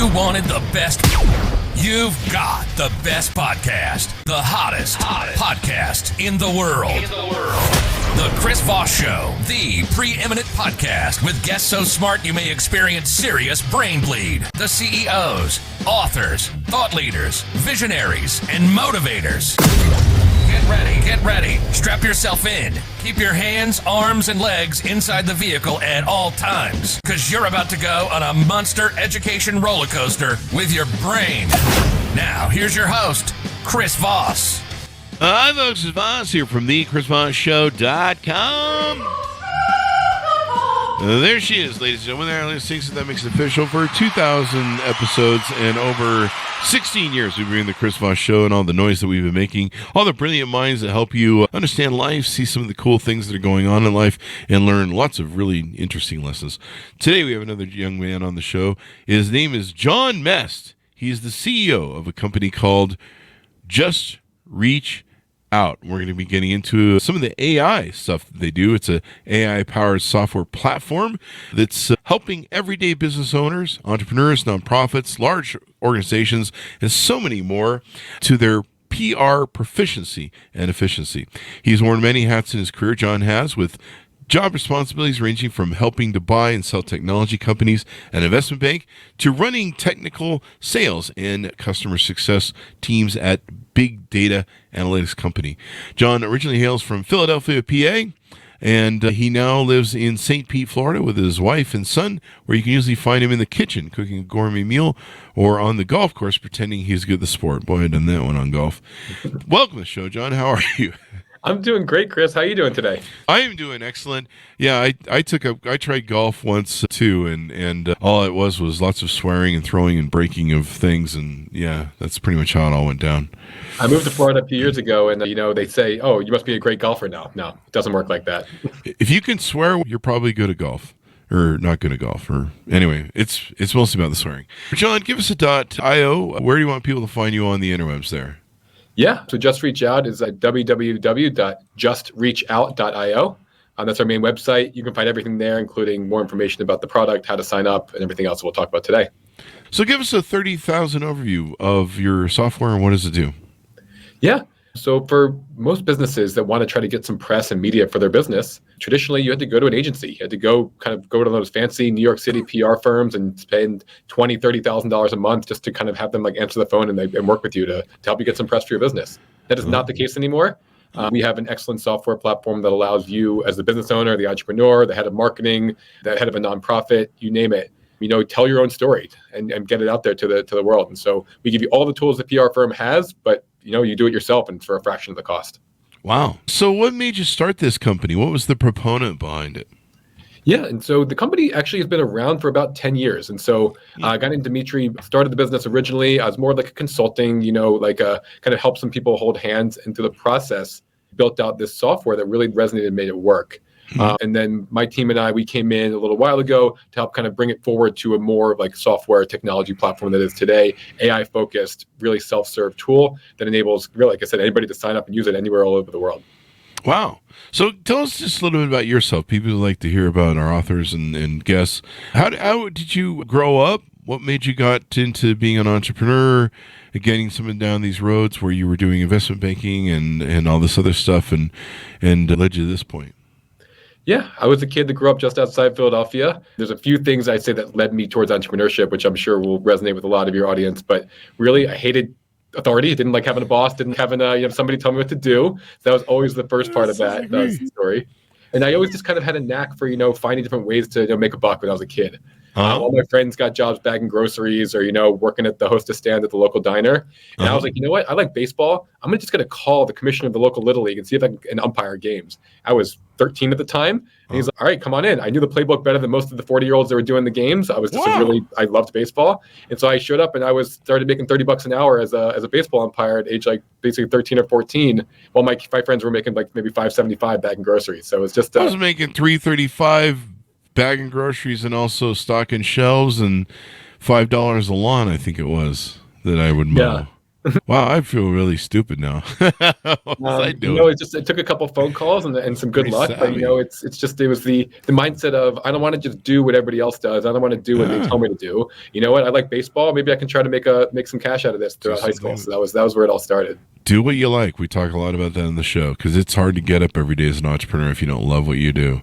You wanted the best. You've got the best podcast. The hottest podcast in the world. The Chris Voss Show, the preeminent podcast with guests so smart you may experience serious brain bleed. The CEOs, authors, thought leaders, visionaries, and motivators. Get ready. Strap yourself in. Keep your hands, arms, and legs inside the vehicle at all times, because you're about to go on a monster education roller coaster with your brain. Now, here's your host, Chris Voss. Hi, folks. It's Voss here from the ChrisVossShow.com. There she is, ladies and gentlemen. There, let's see if that makes it official. For 2,000 episodes and over 16 years, we've been doing the Chris Voss Show and all the noise that we've been making, all the brilliant minds that help you understand life, see some of the cool things that are going on in life, and learn lots of really interesting lessons. Today, we have another young man on the show. His name is John Mest. He's the CEO of a company called Just Reach Out. We're going to be getting into some of the AI stuff that they do. It's a AI-powered software platform that's helping everyday business owners, entrepreneurs, nonprofits, large organizations, and so many more to their PR proficiency and efficiency. He's worn many hats in his career, John has, with job responsibilities ranging from helping to buy and sell technology companies and investment bank to running technical sales and customer success teams at big data analytics company. John originally hails from Philadelphia, PA, and he now lives in St. Pete, Florida with his wife and son, where you can usually find him in the kitchen cooking a gourmet meal or on the golf course pretending he's good at the sport. Boy, I've done that one on golf. Welcome to the show, John. How are you? I'm doing great, Chris. How are you doing today? I am doing excellent. Yeah, I tried golf once too, and all it was lots of swearing and throwing and breaking of things, and yeah, that's pretty much how it all went down. I moved to Florida a few years ago, and they say, "Oh, you must be a great golfer now." No, it doesn't work like that. If you can swear, you're probably good at golf. Or not good at golf. Or anyway, it's mostly about the swearing. John, give us a .io. Where do you want people to find you on the interwebs there? Yeah, so Just Reach Out is at www.justreachout.io. That's our main website. You can find everything there, including more information about the product, how to sign up, and everything else we'll talk about today. So give us a 30,000 overview of your software and what does it do? Yeah. So for most businesses that want to try to get some press and media for their business, traditionally you had to go to an agency. You had to go to those fancy New York City PR firms and spend $20,000, $30,000 a month just to kind of have them answer the phone and work with you to help you get some press for your business. That is not the case anymore. We have an excellent software platform that allows you as the business owner, the entrepreneur, the head of marketing, the head of a nonprofit, you name it, tell your own story and get it out there to the world. And so we give you all the tools the PR firm has, but you do it yourself and for a fraction of the cost. Wow. So what made you start this company? What was the proponent behind it? Yeah. And so the company actually has been around for about 10 years. And so a guy named Dimitri started the business originally as more like a consulting, kind of help some people hold hands. And through the process, built out this software that really resonated and made it work. And then my team and we came in a little while ago to help kind of bring it forward to a more software technology platform that is today, AI-focused, really self-serve tool that enables, really, like I said, anybody to sign up and use it anywhere all over the world. Wow. So tell us just a little bit about yourself. People like to hear about our authors and guests. How did you grow up? What made you got into being an entrepreneur, getting someone down these roads where you were doing investment banking and all this other stuff and led you to this point? Yeah, I was a kid that grew up just outside Philadelphia. There's a few things I'd say that led me towards entrepreneurship, which I'm sure will resonate with a lot of your audience. But really, I hated authority. I didn't like having a boss, didn't having somebody tell me what to do. So that was always the first part of that story. And I always just kind of had a knack for, finding different ways to make a buck when I was a kid. All my friends got jobs bagging groceries or, working at the hostess stand at the local diner. And I was like, you know what? I like baseball. I'm just going to call the commissioner of the local Little League and see if I can umpire games. I was 13 at the time. And he's like, all right, come on in. I knew the playbook better than most of the 40-year-olds that were doing the games. I was just I loved baseball. And so I showed up and I started making $30 an hour as a baseball umpire at age basically 13 or 14, while my friends were making maybe $5.75 bagging groceries. So it was just... I was making $3.35 bagging groceries and also stocking shelves and $5 a lawn, I think it was, that I would mow. Yeah. Wow, I feel really stupid now. What was I doing? It took a couple phone calls and some good Pretty luck, but savvy. it was the mindset of, I don't want to just do what everybody else does. I don't want to do what they tell me to do. You know what? I like baseball. Maybe I can try to make some cash out of this throughout high school. So that was where it all started. Do what you like. We talk a lot about that in the show because it's hard to get up every day as an entrepreneur if you don't love what you do.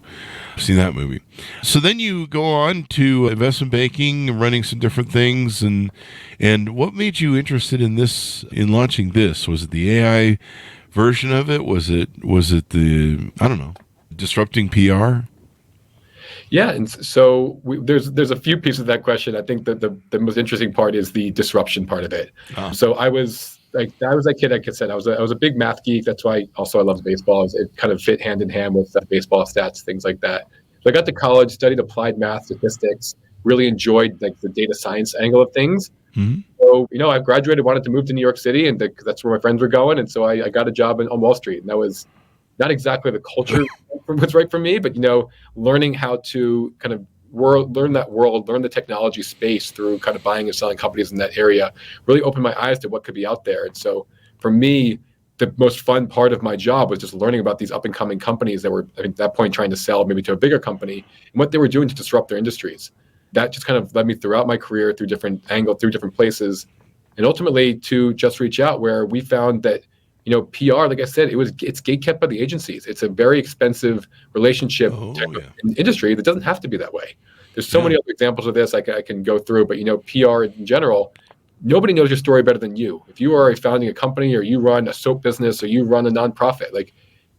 I've seen that movie. So then you go on to investment banking, running some different things, and what made you interested in launching this? Was it the AI version of it? Was it the, I don't know, disrupting PR? Yeah, and so there's a few pieces of that question. I think that the most interesting part is the disruption part of it. So I was that kid, like I said, I was a big math geek. That's why also I loved baseball. It kind of fit hand in hand with baseball stats, things like that. So I got to college, studied applied math, statistics, really enjoyed the data science angle of things. Mm-hmm. So, I graduated, wanted to move to New York City, and that's where my friends were going. And so I got a job on Wall Street, and that was not exactly the culture was right for me, but learning how to kind of learn the technology space through kind of buying and selling companies in that area really opened my eyes to what could be out there. And so for me, the most fun part of my job was just learning about these up and coming companies that were at that point trying to sell maybe to a bigger company and what they were doing to disrupt their industries. That just kind of led me throughout my career through different places, and ultimately to Just Reach Out, where we found that PR, like I said, it's gatekept by the agencies. It's a very expensive relationship industry that doesn't have to be that way. There's so many other examples of this I can go through, but PR in general, nobody knows your story better than you. If you are founding a company or you run a soap business or you run a nonprofit, like,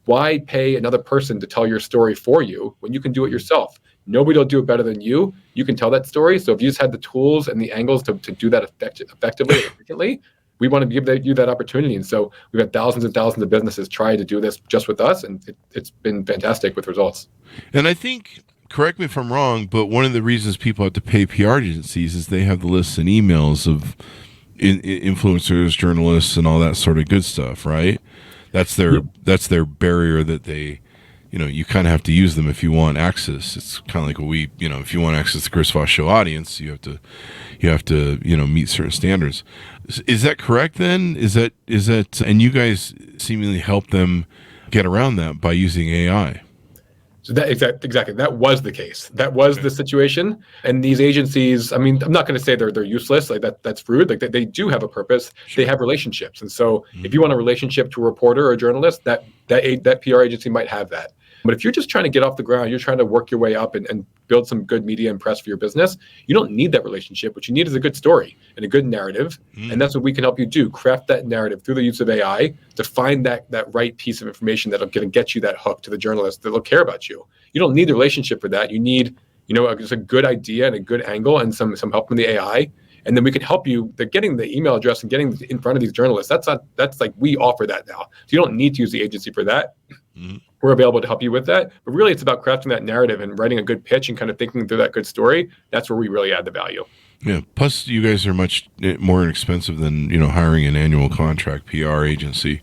why pay another person to tell your story for you when you can do it yourself? Nobody will do it better than you. You can tell that story. So if you just had the tools and the angles to do that effectively and efficiently, we want to give you that opportunity. And so we've had thousands and thousands of businesses try to do this just with us, and it's been fantastic with results. And I think, correct me if I'm wrong, but one of the reasons people have to pay PR agencies is they have the lists and emails of influencers, journalists, and all that sort of good stuff, right? That's their barrier that they, you kind of have to use them if you want access. It's kind of like if you want access to the Chris Voss Show audience, you have to meet certain standards. Is that correct then? Is that, and you guys seemingly help them get around that by using AI? So that exactly, that was the case. That was the situation. And these agencies, I mean, I'm not going to say they're useless. Like that's rude. Like they do have a purpose. Sure. They have relationships. And so if you want a relationship to a reporter or a journalist, that PR agency might have that. But if you're just trying to get off the ground, you're trying to work your way up and build some good media and press for your business, you don't need that relationship. What you need is a good story and a good narrative. And that's what we can help you do. Craft that narrative through the use of AI to find that right piece of information that'll get you that hook to the journalist that'll care about you. You don't need the relationship for that. You need, just a good idea and a good angle and some help from the AI. And then we can help you getting the email address and getting in front of these journalists. That's like, we offer that now. So you don't need to use the agency for that. We're available to help you with that. But really, it's about crafting that narrative and writing a good pitch and kind of thinking through that good story. That's where we really add the value. Yeah. Plus, you guys are much more inexpensive than hiring an annual contract PR agency,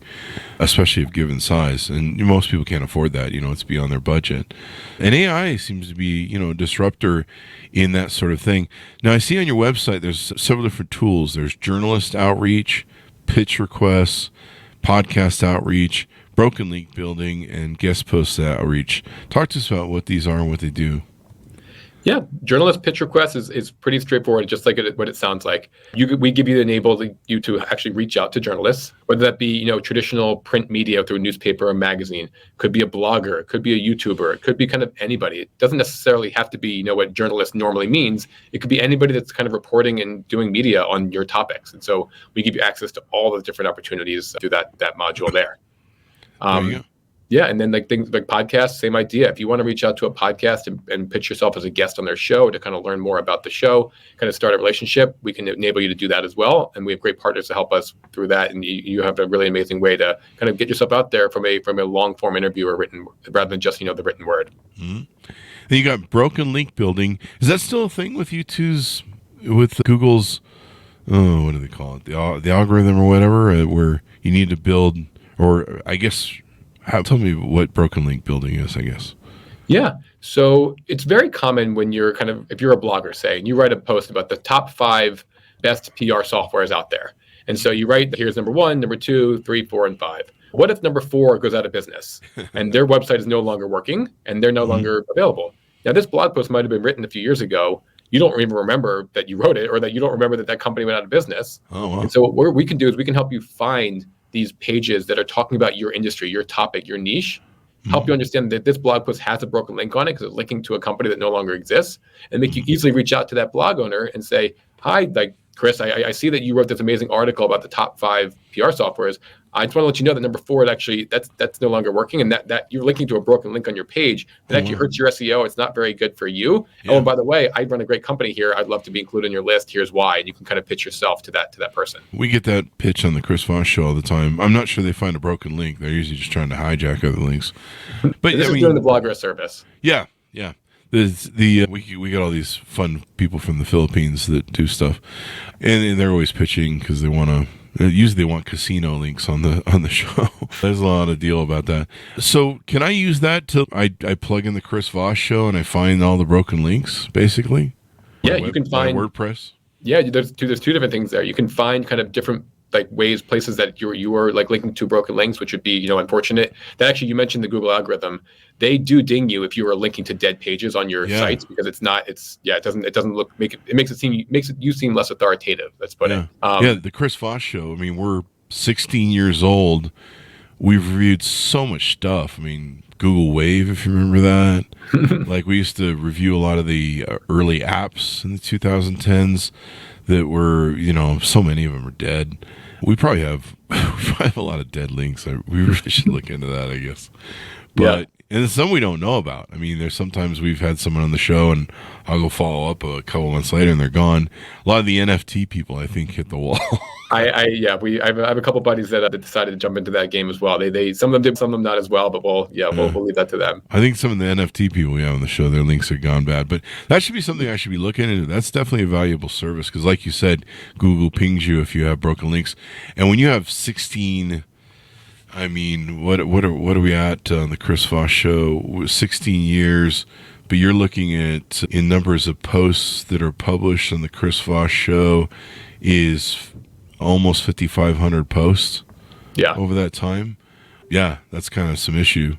especially of given size. And most people can't afford that. It's beyond their budget. And AI seems to be a disruptor in that sort of thing. Now, I see on your website there's several different tools. There's journalist outreach, pitch requests, podcast outreach, broken link building, and guest post outreach. Talk to us about what these are and what they do. Yeah, journalist pitch request is pretty straightforward, just like what it sounds like. We give you the enable you to actually reach out to journalists, whether that be traditional print media through a newspaper or magazine. Could be a blogger, it could be a YouTuber, it could be kind of anybody. It doesn't necessarily have to be what journalist normally means. It could be anybody that's kind of reporting and doing media on your topics. And so we give you access to all the different opportunities through that module there. There you go. Yeah, and then things like podcasts, same idea. If you want to reach out to a podcast and pitch yourself as a guest on their show to kind of learn more about the show, kind of start a relationship, we can enable you to do that as well. And we have great partners to help us through that. And you have a really amazing way to kind of get yourself out there from a long form interview or written, rather than just the written word. Mm-hmm. Then you got broken link building. Is that still a thing with with Google's? Oh, what do they call it? The algorithm or whatever, where you need to build, or I guess. Tell me what broken link building is, I guess. Yeah. So it's very common when if you're a blogger, say, and you write a post about the top 5 best PR softwares out there. And so you write, here's number 1, number 2, 3, 4, and 5. What if number 4 goes out of business and their website is no longer working and they're no longer available? Now, this blog post might have been written a few years ago. You don't even remember that you wrote it, or that you don't remember that that company went out of business. Oh, wow. And so what we can do is we can help you find these pages that are talking about your industry, your topic, your niche, help you understand that this blog post has a broken link on it because it's linking to a company that no longer exists, and make you easily reach out to that blog owner and say, hi, like, Chris, I see that you wrote this amazing article about the top 5 PR softwares. I just want to let you know that number 4 is actually that's no longer working, and that you're linking to a broken link on your page that actually hurts your SEO. It's not very good for you. Yeah. Oh, and by the way, I run a great company here. I'd love to be included in your list. Here's why, and you can kind of pitch yourself to that person. We get that pitch on the Chris Voss Show all the time. I'm not sure they find a broken link. They're usually just trying to hijack other links. But this is doing the blogger a service. Yeah. We get all these fun people from the Philippines that do stuff, and they're always pitching because they want to. Usually, they want casino links on the show. There's a lot of deal about that. So, can I use that to I plug in the Chris Voss Show and I find all the broken links, basically? Yeah, you can find WordPress. Yeah, there's two different things there. You can find kind of different places that you are like linking to broken links, which would be unfortunate. That actually, you mentioned the Google algorithm. They do ding you if you are linking to dead pages on your sites, because it doesn't look it makes you seem less authoritative. Let's put it. The Chris Voss Show. I mean, we're 16 years old. We've reviewed so much stuff. I mean, Google Wave, if you remember that. Like, we used to review a lot of the early apps in the 2010s that were, so many of them are dead. We probably have a lot of dead links. We really should look into that, I guess. But and some we don't know about. I mean, there's sometimes we've had someone on the show and I'll go follow up a couple months later and they're gone. A lot of the NFT people, I think, hit the wall. I have a couple buddies that decided to jump into that game as well. They some of them did, some of them not as well, but we'll leave that to them. I think some of the NFT people we have on the show, their links are gone bad, but that should be something I should be looking into. That's definitely a valuable service because, like you said, Google pings you if you have broken links, and when you have 16. I mean, what are we at on the Chris Voss Show? 16 years, but you're looking at in numbers of posts that are published on the Chris Voss Show is almost 5,500 posts. Yeah, over that time. Yeah, that's kind of some issue.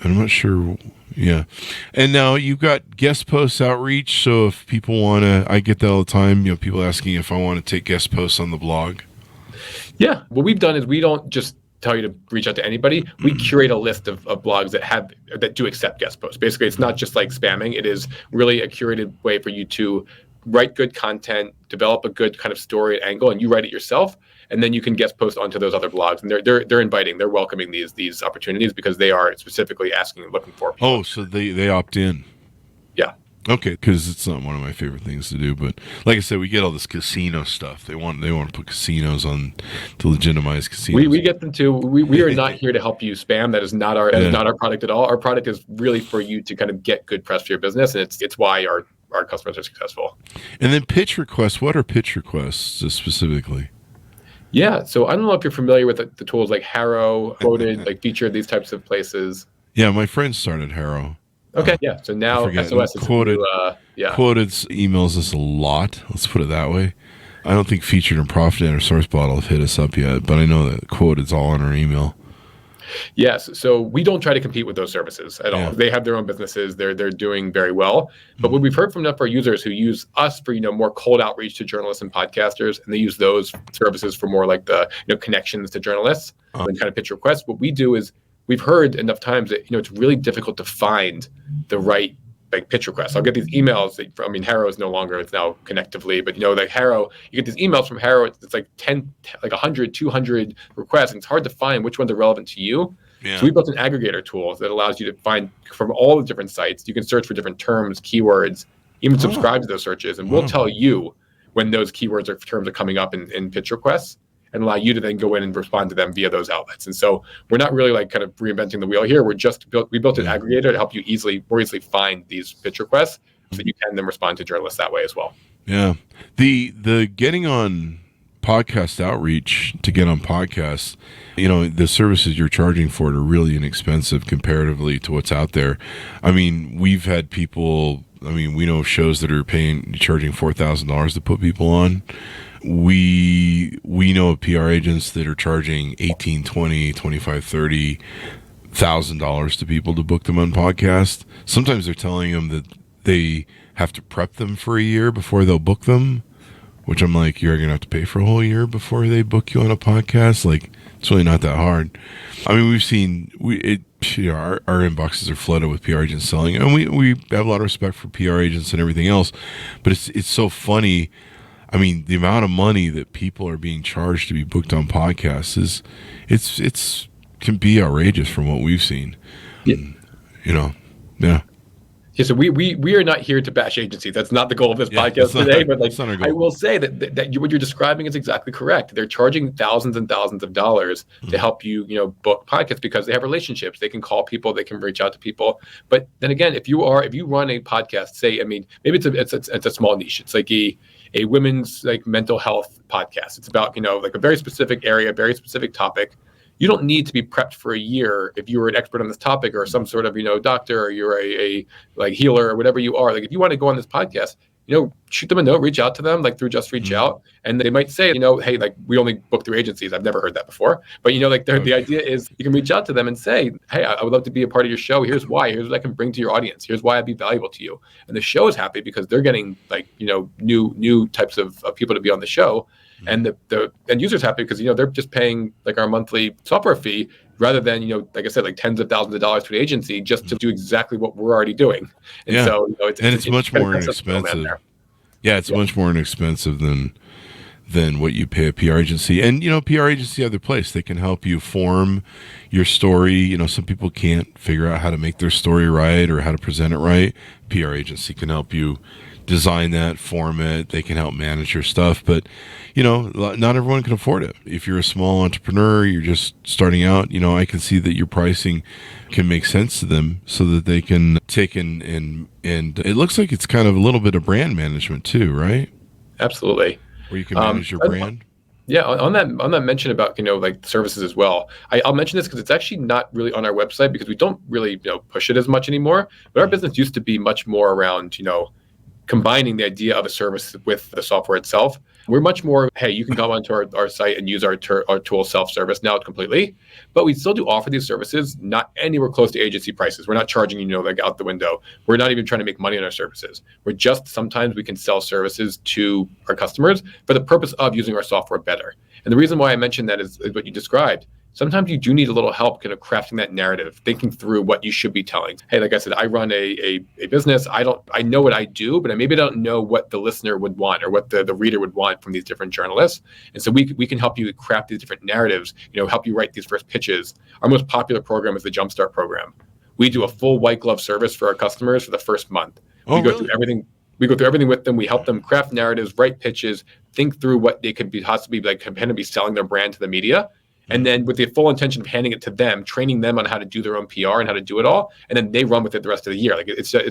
I'm not sure. Yeah, and now you've got guest posts outreach. So if people want to, I get that all the time. People asking if I want to take guest posts on the blog. Yeah, what we've done is we don't just tell you to reach out to anybody. We curate a list of blogs that do accept guest posts. Basically, it's not just like spamming. It is really a curated way for you to write good content, develop a good kind of story angle, and you write it yourself, and then you can guest post onto those other blogs. And they're inviting, they're welcoming these opportunities because they are specifically asking and looking for people. Oh, so they opt in. Yeah. Okay, because it's not one of my favorite things to do, but like I said, we get all this casino stuff. They want to put casinos on to legitimize casinos. We get them too. We are not here to help you spam. That is not our product at all. Our product is really for you to kind of get good press for your business, and it's why our customers are successful. And then pitch requests. What are pitch requests specifically? Yeah, so I don't know if you're familiar with the tools like Harrow, Quoted, like Featured, these types of places. Yeah, my friend started Harrow. Okay, yeah. So now SOS is Quoted. Quoted emails us a lot. Let's put it that way. I don't think Featured and Profit or SourceBottle have hit us up yet, but I know that Quoted's all on our email. Yes. So we don't try to compete with those services at all. They have their own businesses. They're doing very well. But what we've heard from enough of our users who use us for more cold outreach to journalists and podcasters, and they use those services for more like the connections to journalists and kind of pitch requests. What we do is we've heard enough times that it's really difficult to find the right pitch requests. I'll get these emails. Harrow is no longer, it's now Connectively, but like Harrow, you get these emails from Harrow. It's like 10, like 100, 200 requests, and it's hard to find which ones are relevant to you. Yeah. So we built an aggregator tool that allows you to find from all the different sites. You can search for different terms, keywords, even subscribe to those searches, and we'll tell you when those keywords or terms are coming up in pitch requests, and allow you to then go in and respond to them via those outlets. And so we're not really kind of reinventing the wheel here. We built an aggregator to help you more easily find these pitch requests so that you can then respond to journalists that way as well. Yeah. The getting on podcast outreach to get on podcasts, the services you're charging for it are really inexpensive comparatively to what's out there. I mean, we've had people, we know shows that are charging $4,000 to put people on. we know of PR agents that are charging 18, 20, 25, 30 $1,000 to people to book them on podcasts. Sometimes they're telling them that they have to prep them for a year before they'll book them, which I'm like, you're going to have to pay for a whole year before they book you on a podcast? Like, it's really not that hard. I mean, we've seen, our inboxes are flooded with PR agents selling, and we have a lot of respect for PR agents and everything else, but it's so funny. I mean, the amount of money that people are being charged to be booked on podcasts it's can be outrageous from what we've seen. Yeah. Yeah. Yeah, so we are not here to bash agencies. That's not the goal of this podcast today. But I will say that what you're describing is exactly correct. They're charging thousands and thousands of dollars to help you, book podcasts because they have relationships. They can call people, they can reach out to people. But then again, if you run a podcast, say, I mean, maybe it's a small niche. It's like a women's mental health podcast. It's about a very specific area, very specific topic. You don't need to be prepped for a year if you were an expert on this topic or some sort of, doctor, or you're a healer or whatever you are. Like, if you want to go on this podcast, shoot them a note, reach out to them, through Just Reach Out. And they might say, hey, we only book through agencies. I've never heard that before. But, the idea is you can reach out to them and say, hey, I would love to be a part of your show. Here's why. Here's what I can bring to your audience. Here's why I'd be valuable to you. And the show is happy because they're getting new types of people to be on the show. And the end user's happy because, they're just paying our monthly software fee rather than, like I said, tens of thousands of dollars to an agency just to do exactly what we're already doing. And so, it's much more inexpensive. Yeah, it's much more inexpensive than what you pay a PR agency. And, PR agency have their place. They can help you form your story. Some people can't figure out how to make their story right or how to present it right. PR agency can help you design that, form it. They can help manage your stuff. But, not everyone can afford it. If you're a small entrepreneur, you're just starting out, I can see that your pricing can make sense to them so that they can take and it looks like it's kind of a little bit of brand management too, right? Absolutely. Where you can manage your brand. Yeah, on that mention about services as well. I'll mention this because it's actually not really on our website because we don't really push it as much anymore. But our business used to be much more around combining the idea of a service with the software itself. We're much more, hey, you can come onto our site and use our tool self-service now completely, but we still do offer these services, not anywhere close to agency prices. We're not charging out the window. We're not even trying to make money on our services. Sometimes we can sell services to our customers for the purpose of using our software better. And the reason why I mentioned that is what you described. Sometimes you do need a little help kind of crafting that narrative, thinking through what you should be telling. Hey, like I said, I run a business. I know what I do, but I maybe don't know what the listener would want or what the reader would want from these different journalists. And so we can help you craft these different narratives, help you write these first pitches. Our most popular program is the Jumpstart program. We do a full white glove service for our customers for the first month. We go through everything. We go through everything with them. We help them craft narratives, write pitches, think through what they could be possibly be selling their brand to the media. And then with the full intention of handing it to them, training them on how to do their own PR and how to do it all, and then they run with it the rest of the year.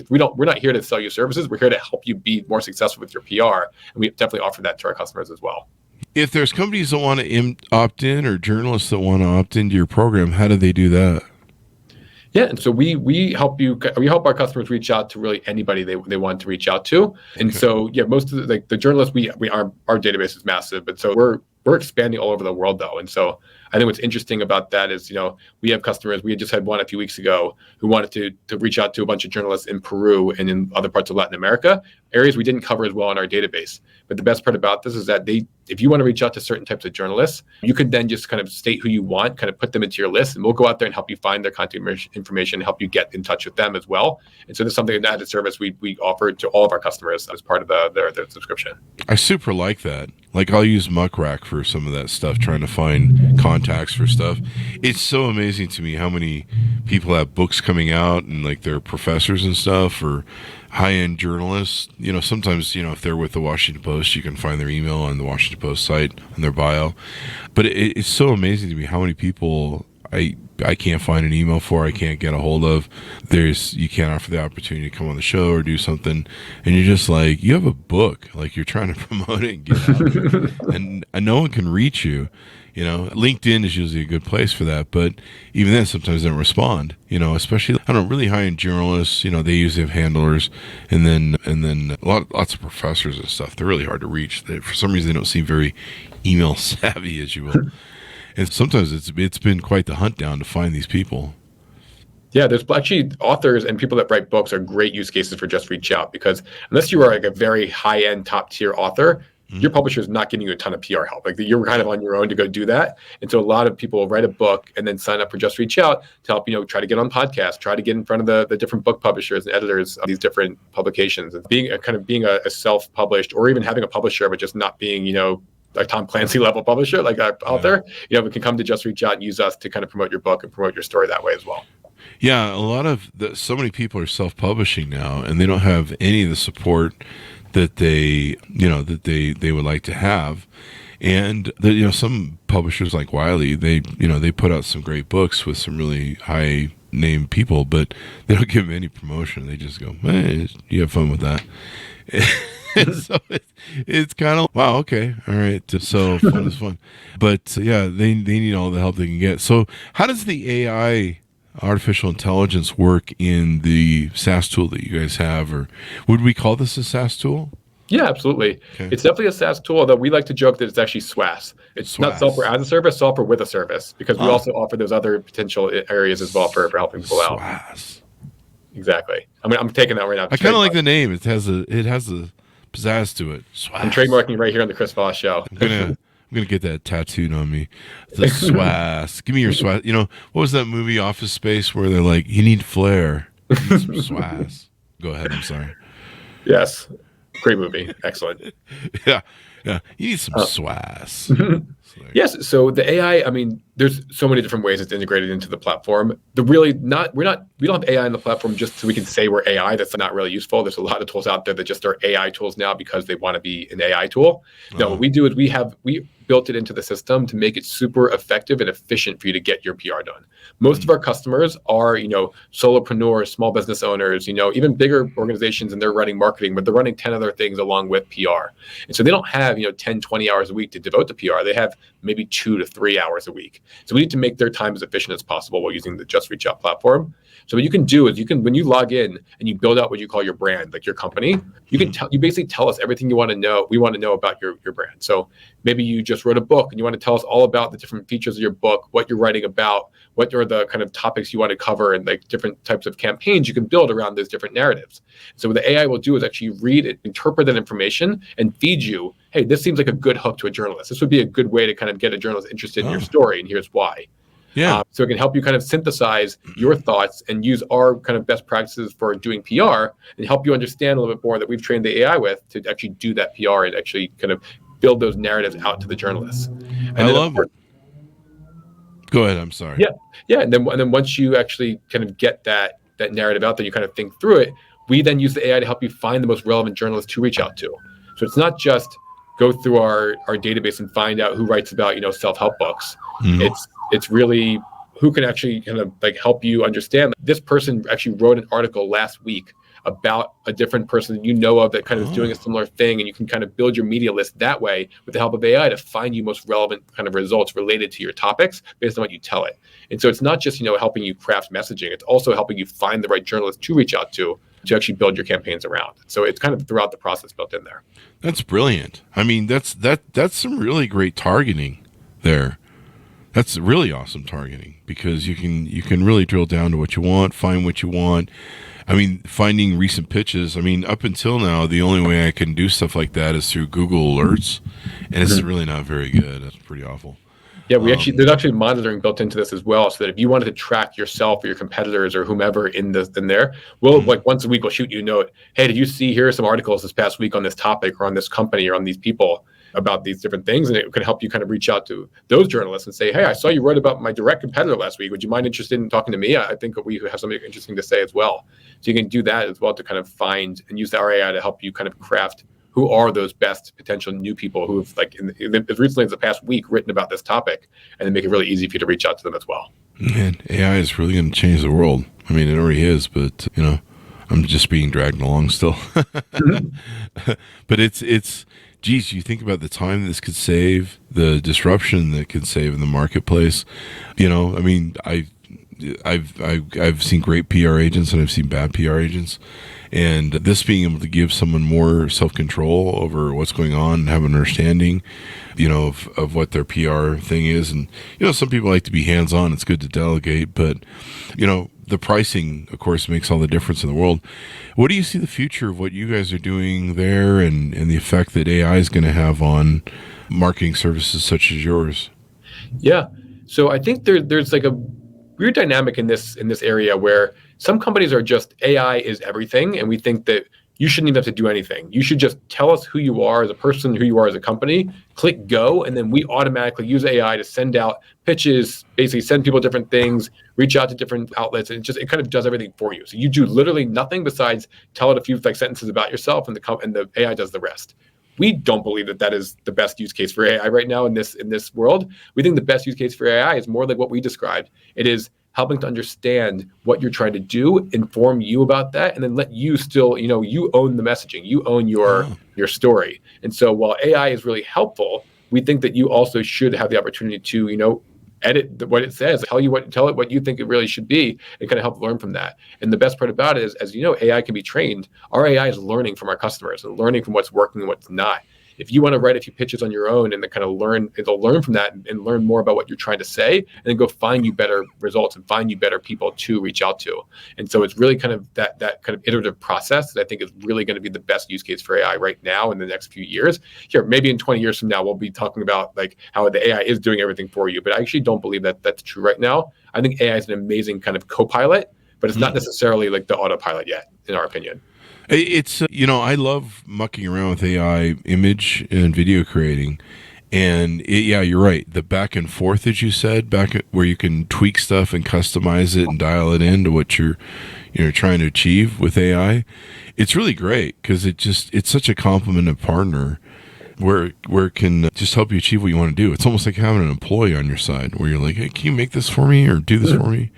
We're not here to sell you services. We're here to help you be more successful with your PR, and we definitely offer that to our customers as well. If there's companies that want to opt in or journalists that want to opt into your program, how do they do that? Yeah, and so we help our customers reach out to really anybody they want to reach out to, and so most of the journalists our database is massive, but so we're expanding all over the world though, and so I think what's interesting about that is we have customers. We just had one a few weeks ago who wanted to reach out to a bunch of journalists in Peru and in other parts of Latin America, areas we didn't cover as well in our database. But the best part about this is that if you want to reach out to certain types of journalists, you could then just kind of state who you want, kind of put them into your list, and we'll go out there and help you find their contact information, help you get in touch with them as well. And so there's something that added service we offer to all of our customers as part of their subscription. I super like that. I'll use Muckrack for some of that stuff, trying to find contacts for stuff. It's so amazing to me how many people have books coming out and they're professors and stuff or high-end journalists. Sometimes, if they're with the Washington Post, you can find their email on the Washington Post site on their bio. But it's so amazing to me how many people I can't find an email for, I can't get a hold of. You can't offer the opportunity to come on the show or do something, and you're just like, you have a book, like you're trying to promote it and get out there, and no one can reach you. LinkedIn is usually a good place for that, but even then, sometimes they don't respond. Especially really high-end journalists. They usually have handlers, and then lots of professors and stuff. They're really hard to reach. For some reason, they don't seem very email savvy, as you will. And sometimes it's been quite the hunt down to find these people. Yeah, there's actually authors and people that write books are great use cases for Just Reach Out, because unless you are like a very high-end, top-tier author, your publisher is not giving you a ton of PR help. Like you're kind of on your own to go do that. And so a lot of people will write a book and then sign up for Just Reach Out to help, try to get on podcasts, try to get in front of the different book publishers and editors of these different publications. And being a self-published, or even having a publisher, but just not being, like Tom Clancy level publisher, like an author, we can come to Just Reach Out and use us to kind of promote your book and promote your story that way as well. Yeah, so many people are self-publishing now, and they don't have any of the support that they would like to have. And some publishers like Wiley, they put out some great books with some really high name people, but they don't give them any promotion. They just go, hey, you have fun with that. So it's kind of, wow, okay, all right, so fun is fun. But they need all the help they can get. So how does the AI, artificial intelligence, work in the SaaS tool that you guys have? Or would we call this a SaaS tool? Yeah, absolutely. Okay. It's definitely a SaaS tool, although we like to joke that it's actually SWAS. It's not software as a service, software with a service, because we also offer those other potential areas as well for helping people out. SWAS. Exactly. I'm taking that right now. I kind of like the name. It has a pizzazz to it. SWAS. I'm trademarking right here on the Chris Voss Show. I'm gonna get that tattooed on me. The SWAS. Give me your SWAS. What was that movie, Office Space, where they're like, you need flair. You need some SWAS. Go ahead. I'm sorry. Yes. Great movie. Excellent. Yeah. You need some SWAS. Yes. So the AI, there's so many different ways it's integrated into the platform. We don't have AI in the platform just so we can say we're AI. That's not really useful. There's a lot of tools out there that just are AI tools now because they want to be an AI tool. No, what we do is we built it into the system to make it super effective and efficient for you to get your PR done. Most of our customers are, solopreneurs, small business owners, even bigger organizations, and they're running marketing, but they're running 10 other things along with PR. And so they don't have, 10, 20 hours a week to devote to PR. They have maybe 2 to 3 hours a week. So we need to make their time as efficient as possible while using the Just Reach Out platform. So what you can do is when you log in and you build out what you call your brand, like your company, you basically tell us everything you want to know. We want to know about your brand. So maybe you just wrote a book and you want to tell us all about the different features of your book, what you're writing about, what are the kind of topics you want to cover, and like different types of campaigns you can build around those different narratives. So what the AI will do is actually read it, interpret that information, and feed you, hey, this seems like a good hook to a journalist. This would be a good way to kind of get a journalist interested in your story, and here's why. Yeah. So it can help you kind of synthesize your thoughts and use our kind of best practices for doing PR and help you understand a little bit more that we've trained the AI with to actually do that PR and actually kind of build those narratives out to the journalists. And I love it. Go ahead. I'm sorry. Yeah. And then once you actually kind of get that narrative out there, you kind of think through it. We then use the AI to help you find the most relevant journalists to reach out to. So it's not just go through our database and find out who writes about, self-help books. Mm-hmm. It's really who can actually kind of like help you understand. This person actually wrote an article last week about a different person of that kind of is doing a similar thing, and you can kind of build your media list that way with the help of AI to find you most relevant kind of results related to your topics based on what you tell it. And so it's not just helping you craft messaging; it's also helping you find the right journalists to reach out to actually build your campaigns around. So it's kind of throughout the process built in there. That's brilliant. That's some really great targeting there. That's really awesome targeting, because you can really drill down to what you want, find what you want. Finding recent pitches. Up until now, the only way I can do stuff like that is through Google Alerts, and it's really not very good. That's pretty awful. Yeah, there's actually monitoring built into this as well, so that if you wanted to track yourself or your competitors or whomever in there, we'll like once a week we'll shoot you a note. Hey, did you see here are some articles this past week on this topic or on this company or on these people about these different things, and it can help you kind of reach out to those journalists and say, hey, I saw you wrote about my direct competitor last week. Would you mind interested in talking to me? I think we have something interesting to say as well. So you can do that as well to kind of find and use the RAI to help you kind of craft who are those best potential new people who have, like, as recently as the past week, written about this topic, and then make it really easy for you to reach out to them as well. Man, AI is really going to change the world. I mean, it already is, but I'm just being dragged along still. But geez, you think about the time this could save, the disruption that could save in the marketplace. I mean, I've seen great PR agents and I've seen bad PR agents, and this being able to give someone more self-control over what's going on and have an understanding, of what their PR thing is. And, some people like to be hands-on. It's good to delegate, but, the pricing, of course, makes all the difference in the world. What do you see the future of what you guys are doing there and the effect that AI is going to have on marketing services such as yours? Yeah. So I think there's like a weird dynamic in this area where some companies are just AI is everything, and we think that you shouldn't even have to do anything. You should just tell us who you are as a person, who you are as a company, click go, and then we automatically use AI to send out pitches, basically send people different things, reach out to different outlets, and it kind of does everything for you. So you do literally nothing besides tell it a few sentences about yourself, and the AI does the rest. We don't believe that is the best use case for AI right now in this world. We think the best use case for AI is more like what we described. It is helping to understand what you're trying to do, inform you about that, and then let you still, you own the messaging, you own your story. And so while AI is really helpful, we think that you also should have the opportunity to, edit what it says, tell it what you think it really should be, and kind of help learn from that. And the best part about it is, as you know, AI can be trained. Our AI is learning from our customers and learning from what's working and what's not. If you want to write a few pitches on your own and then kind of it'll learn from that and learn more about what you're trying to say, and then go find you better results and find you better people to reach out to. And so it's really kind of that kind of iterative process that I think is really going to be the best use case for AI right now in the next few years. Here, maybe in 20 years from now, we'll be talking about like how the AI is doing everything for you. But I actually don't believe that that's true right now. I think AI is an amazing kind of co-pilot, but it's not necessarily like the autopilot yet, in our opinion. It's, I love mucking around with AI image and video creating. And you're right. The back and forth, as you said, where you can tweak stuff and customize it and dial it into what you're trying to achieve with AI. It's really great because it's such a complemented partner where it can just help you achieve what you want to do. It's almost like having an employee on your side where you're like, hey, can you make this for me or do this for me?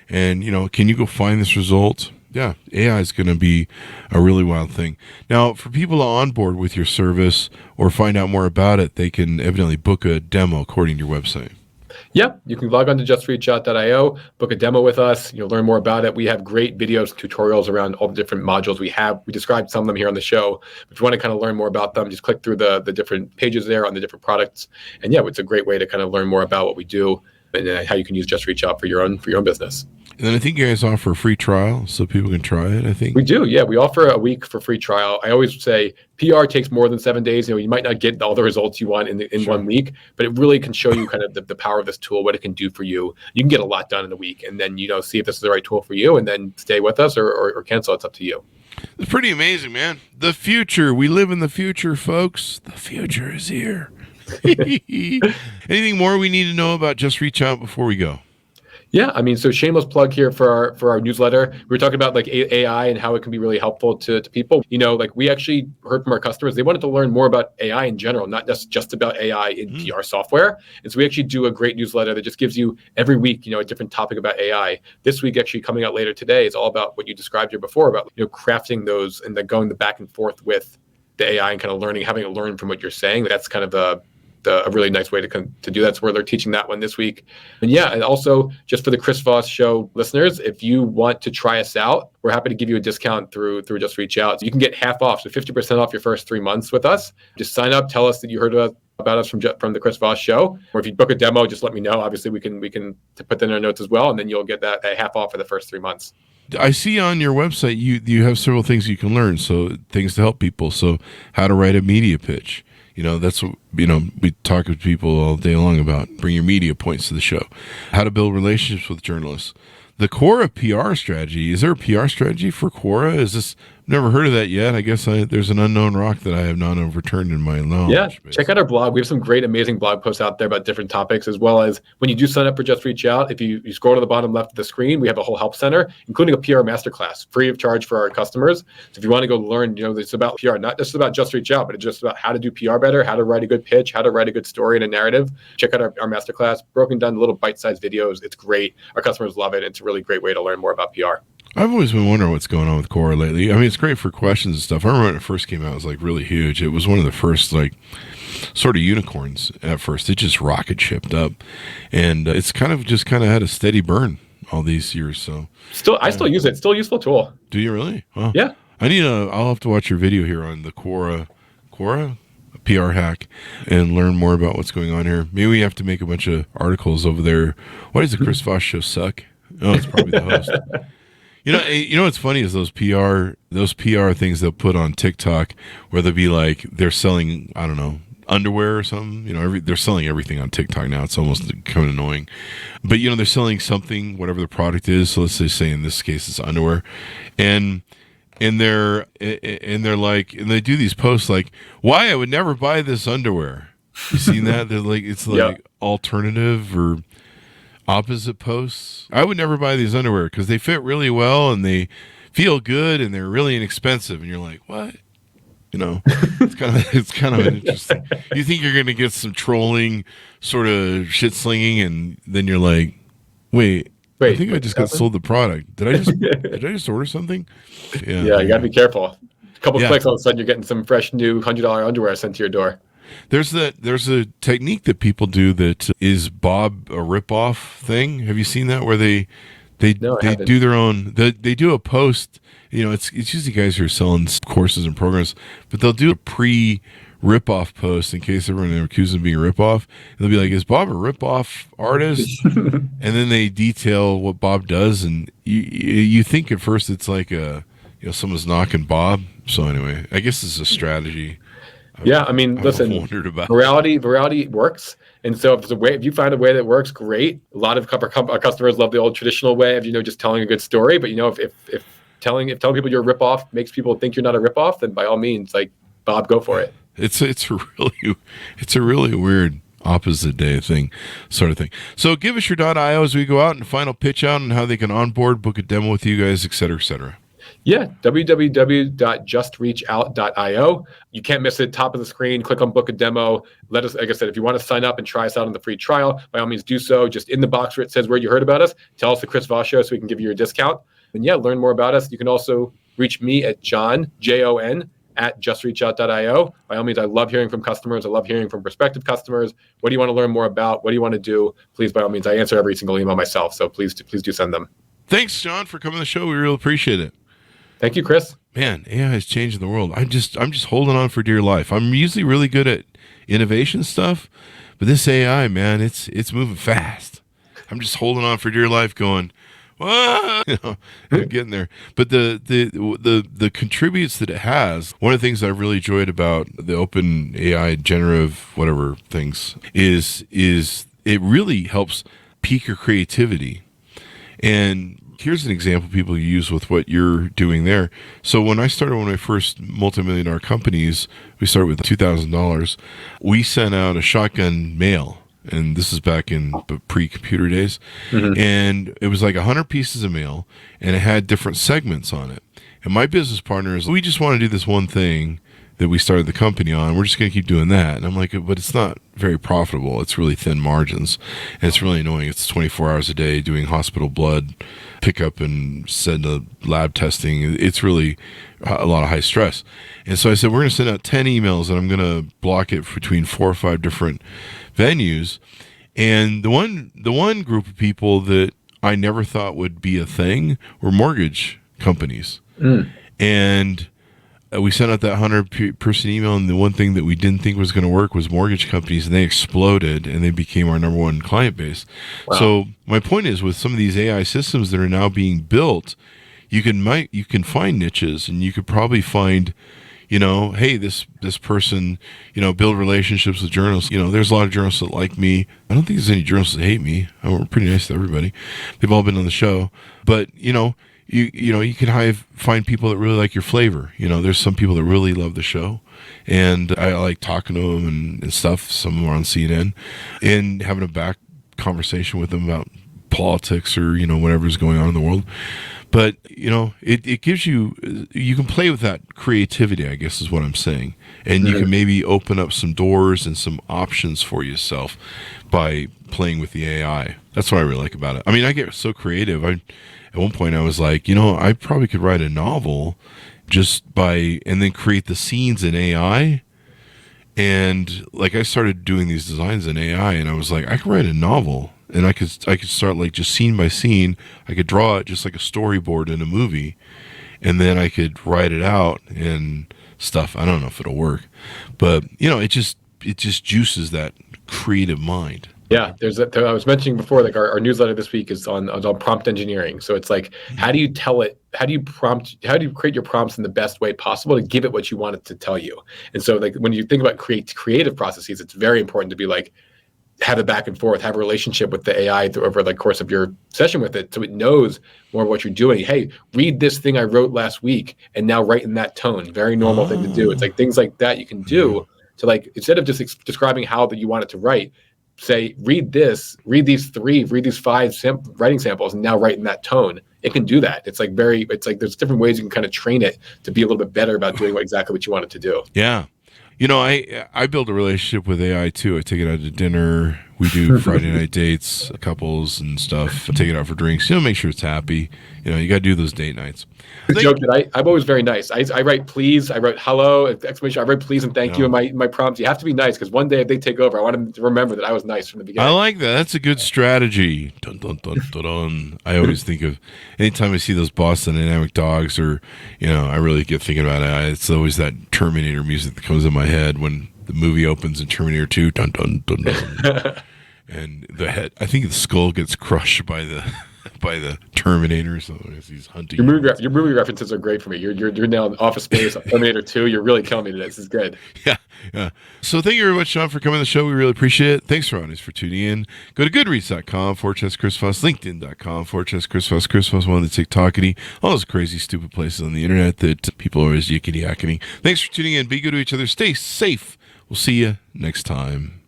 And, can you go find this result? Yeah, AI is going to be a really wild thing. Now, for people to onboard with your service or find out more about it, they can evidently book a demo according to your website. Yeah, you can log on to justreachout.io, book a demo with us, learn more about it. We have great videos, tutorials around all the different modules we have. We described some of them here on the show. If you want to kind of learn more about them, just click through the different pages there on the different products. And yeah, it's a great way to kind of learn more about what we do and how you can use Just Reach Out for your own business. And then I think you guys offer a free trial so people can try it, I think. We do, yeah. We offer a week for free trial. I always say PR takes more than 7 days. You might not get all the results you want in Sure. 1 week, but it really can show you kind of the power of this tool, what it can do for you. You can get a lot done in a week and then, see if this is the right tool for you and then stay with us or cancel. It's up to you. It's pretty amazing, man. The future. We live in the future, folks. The future is here. Anything more we need to know about Just Reach Out before we go? Yeah, I mean, so shameless plug here for our newsletter. We were talking about like AI and how it can be really helpful to people. We actually heard from our customers, they wanted to learn more about AI in general, not just about AI in PR software. And so we actually do a great newsletter that just gives you every week, a different topic about AI. This week, actually coming out later today, is all about what you described here before about, crafting those and then going the back and forth with the AI and kind of having to learn from what you're saying. That's kind of a really nice way to do that. So where they're teaching that one this week. And yeah, and also just for the Chris Voss Show listeners, if you want to try us out, we're happy to give you a discount through Just Reach Out. So you can get half off, so 50% off your first 3 months with us. Just sign up, tell us that you heard about us from the Chris Voss Show. Or if you book a demo, just let me know. Obviously, we can put that in our notes as well, and then you'll get that half off for the first 3 months. I see on your website you have several things you can learn, so things to help people. So how to write a media pitch. That's what, we talk to people all day long about. Bring your media points to the show. How to build relationships with journalists. The Quora PR strategy. Is there a PR strategy for Quora? Is this Never heard of that yet. I guess there's an unknown rock that I have not overturned in my knowledge. Yeah, base. check out our blog. We have some great, amazing blog posts out there about different topics, as well as when you do sign up for Just Reach Out, if you scroll to the bottom left of the screen, we have a whole help center, including a PR masterclass, free of charge for our customers. So if you want to go learn, it's about PR, not just about Just Reach Out, but it's just about how to do PR better, how to write a good pitch, how to write a good story and a narrative. Check out our masterclass, broken down little bite-sized videos. It's great. Our customers love it. It's a really great way to learn more about PR. I've always been wondering what's going on with Quora lately. I mean, it's great for questions and stuff. I remember when it first came out, it was like really huge. It was one of the first like sort of unicorns at first. It just rocket shipped up, and it's kind of had a steady burn all these years. So I still use it. Still a useful tool. Do you really? Wow. Yeah. I'll have to watch your video here on the Quora PR hack and learn more about what's going on here. Maybe we have to make a bunch of articles over there. Why does the Chris Voss Show suck? Oh, it's probably the host. You know what's funny is those PR things they'll put on TikTok where they'll be like they're selling, I don't know, underwear or something. They're selling everything on TikTok now. It's almost kind of annoying. But they're selling something, whatever the product is. So let's say in this case it's underwear, and they're like, and they do these posts like, why I would never buy this underwear. You seen that? They're like, it's like alternative or opposite posts. I would never buy these underwear because they fit really well and they feel good and they're really inexpensive. And you're like, what? It's kind of interesting. You think you're going to get some trolling sort of shit slinging, and then you're like, wait, I think I just got sold the product. Did I just order something? Yeah, you got to be careful. A couple clicks, all of a sudden you're getting some fresh new $100 underwear sent to your door. There's a technique that people do that is Bob a ripoff thing. Have you seen that where they do their own? They do a post. It's usually guys who are selling courses and programs, but they'll do a pre-ripoff post in case everyone accuses them of being a ripoff. And they'll be like, "Is Bob a ripoff artist?" And then they detail what Bob does, and you think at first it's like someone's knocking Bob. So anyway, I guess it's a strategy. Listen, virality works. And so if you find a way that works, great. A lot of our customers love the old traditional way of, just telling a good story. But, if telling people you're a ripoff makes people think you're not a ripoff, then by all means, like, Bob, go for it. It's a really weird opposite day sort of thing. So give us your .io as we go out and final pitch out on how they can onboard, book a demo with you guys, et cetera, et cetera. Yeah, www.justreachout.io. You can't miss it. Top of the screen, click on book a demo. Let us, like I said, if you want to sign up and try us out on the free trial, by all means do so. Just in the box where it says where you heard about us, tell us the Chris Voss Show so we can give you your discount. And learn more about us. You can also reach me at John, Jon, at justreachout.io. By all means, I love hearing from customers. I love hearing from prospective customers. What do you want to learn more about? What do you want to do? Please, by all means, I answer every single email myself. So please do send them. Thanks, John, for coming to the show. We really appreciate it. Thank you, Chris. Man, AI is changing the world. I'm just holding on for dear life. I'm usually really good at innovation stuff, but this AI, man, it's moving fast. I'm just holding on for dear life, going, whoa, I'm getting there. But the contributes that it has. One of the things I've really enjoyed about the open AI generative whatever things is it really helps peak your creativity. And here's an example people use with what you're doing there. So when I started one of my first multi-million-dollar companies, we started with $2,000. We sent out a shotgun mail, and this is back in pre-computer days. Mm-hmm. And it was like 100 pieces of mail, and it had different segments on it. And my business partner is, we just want to do this one thing that we started the company on. We're just going to keep doing that. And I'm like, but it's not very profitable. It's really thin margins. And it's really annoying. It's 24 hours a day doing hospital blood pickup and send to lab testing. It's really a lot of high stress. And so I said, we're going to send out 10 emails and I'm going to block it between 4 or 5 different venues. And the one group of people that I never thought would be a thing were mortgage companies. Mm. And we sent out that 100-person email, and the one thing that we didn't think was going to work was mortgage companies, and they exploded, and they became our number one client base. Wow. So my point is, with some of these AI systems that are now being built, you can find niches, and you could probably find, hey, this person, build relationships with journalists. There's a lot of journalists that like me. I don't think there's any journalists that hate me. We're pretty nice to everybody. They've all been on the show. But, you can find people that really like your flavor. There's some people that really love the show, and I like talking to them and stuff. Some of them are on CNN, and having a back conversation with them about politics or whatever's going on in the world. But it gives you can play with that creativity, I guess is what I'm saying, and you can maybe open up some doors and some options for yourself by playing with the AI. That's what I really like about it. I mean, I get so creative. At one point I was like, I probably could write a novel and then create the scenes in AI. And like I started doing these designs in AI, and I was like, I could write a novel. And I could start like just scene by scene. I could draw it just like a storyboard in a movie, and then I could write it out and stuff. I don't know if it'll work, but it just juices that creative mind. Yeah, I was mentioning before, like our newsletter this week is on prompt engineering. So it's like, how do you create your prompts in the best way possible to give it what you want it to tell you? And so like when you think about creative processes, it's very important to be like, have a back and forth, have a relationship with the AI over the course of your session with it, so it knows more of what you're doing. Hey, read this thing I wrote last week, and now write in that tone. Very normal thing to do. It's like things like that you can do to, like, instead of just describing how that you want it to write, say, read these 5 writing samples, and now write in that tone. It can do that. It's like there's different ways you can kind of train it to be a little bit better about doing exactly what you want it to do. Yeah. I build a relationship with AI too. I take it out to dinner. We do Friday night dates, couples and stuff. I take it out for drinks. Make sure it's happy. You got to do those date nights. The joke that I'm always very nice. I write please. I wrote hello, exclamation. I write please and thank you in my prompts. You have to be nice, because one day if they take over, I want them to remember that I was nice from the beginning. I like that. That's a good strategy. Dun, dun, dun, dun, dun. I always think of anytime I see those Boston Dynamic dogs, or I really get thinking about it. It's always that Terminator music that comes in my head when the movie opens in Terminator 2. Dun dun dun dun. And I think the skull gets crushed by the Terminator. So as he's hunting. Your movie references are great for me. You're now in Office Space, Terminator 2. You're really killing me today. This is good. Yeah. So thank you very much, Sean, for coming on the show. We really appreciate it. Thanks for tuning in. Go to goodreads.com/Chris Voss, LinkedIn.com/Chris Voss, Chris Voss, one of the TikTokity, all those crazy, stupid places on the internet that people are always yickety-yakking. Thanks for tuning in. Be good to each other. Stay safe. We'll see you next time.